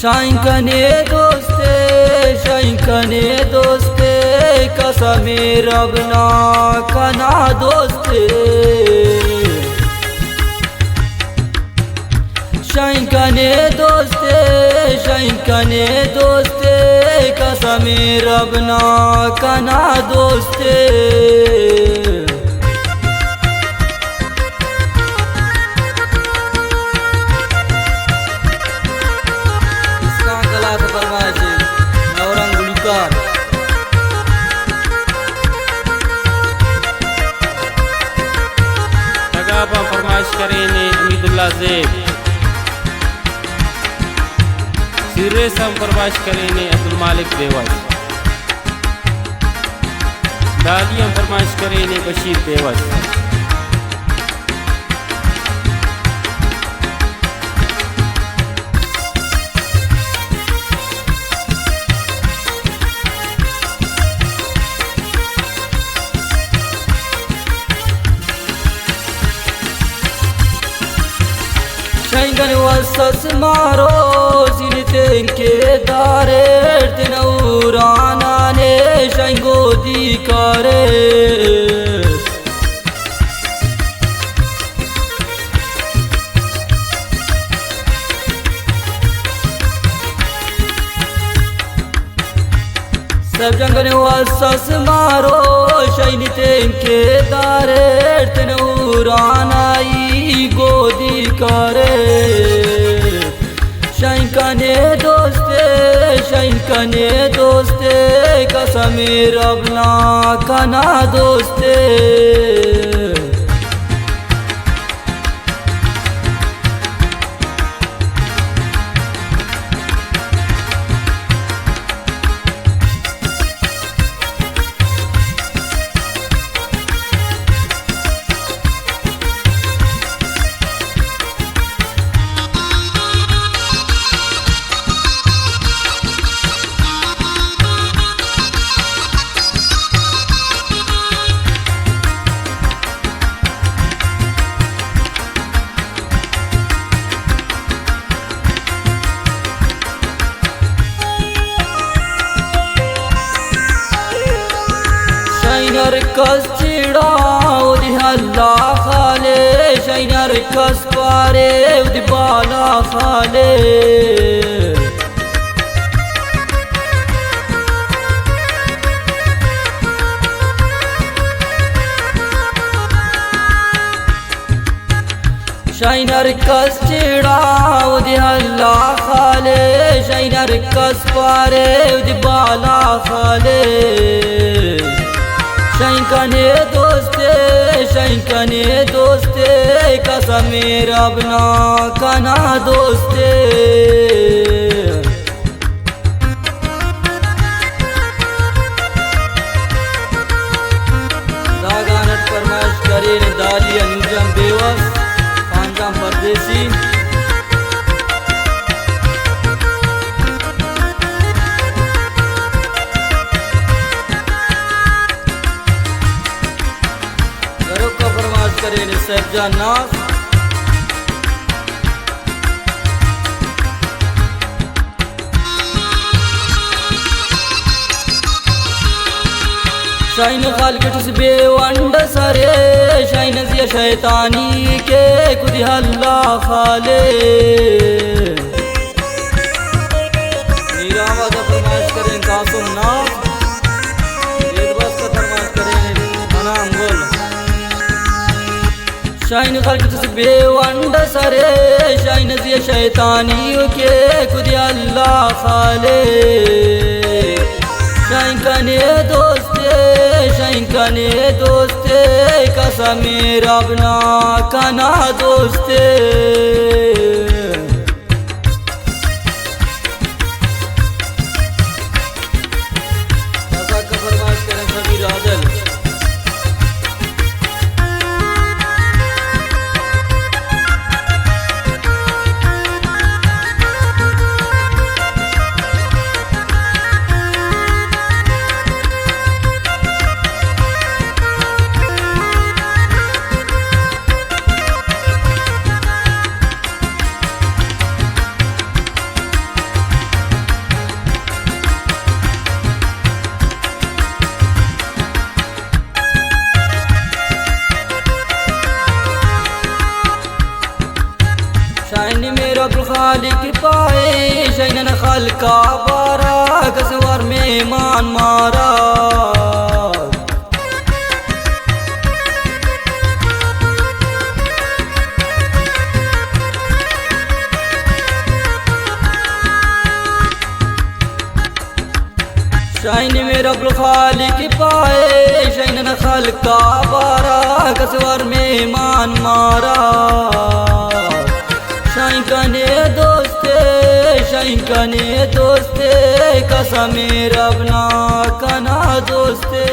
शाइकने दोस्ते कसमे रबना कना दोस्ते शाइकने दोस्ते कसमे रबना कना दोस्ते फरमाइश करेंगे अमीदुल्ला ज़ेब सिरे से हम फरमाइश करेंगे अब्दुल मालिक बेवस दादी हम फरमाइश करेंगे बशीर बेवस शाइकन वसस मारो जिनते के दारे तिनौराना ने शाइको दी करे सब जंगन वसस मारो शाइनिते के दारे तिनौराना गोदी करे शाइकने दोस्ते कसमे रबना कना दोस्ते शाइनर कस चिड़ा उदी हल्ला खाले शाइनर कस पारे उदी बाला खाले शाइनर कस चिड़ा उदी हल्ला खाले शाइनर कस पारे उदी बाला खाले शाइकने दोस्ते कसमे रबना कना दोस्ते दागानट फरमाइश करें दाली अनुजम बेवस खानजाम परदेसी करें सैफजान नाज शाइन खालकट से बेवंड सरे शाइन जिया शैतानी के खुद हल्ला खाले मीरा वादा फरमाइश करें कासुम नाज शाइन खालकट से बेवंड सरे शाइन जिया शैतानी के खुद अल्लाह खाले शाइकने दोस्ते कसमे रबना कना दोस्ते फरमाइश करें सभी राजल शाइन में रब खालिक पाए शाइन खलका बारा कसवर मेहमान मारा शाइन में रब खालिक पाए शाइन खलका बारा कसवर मेहमान मारा शाइन कने दोस्ते कसम रब ना कना दोस्ते।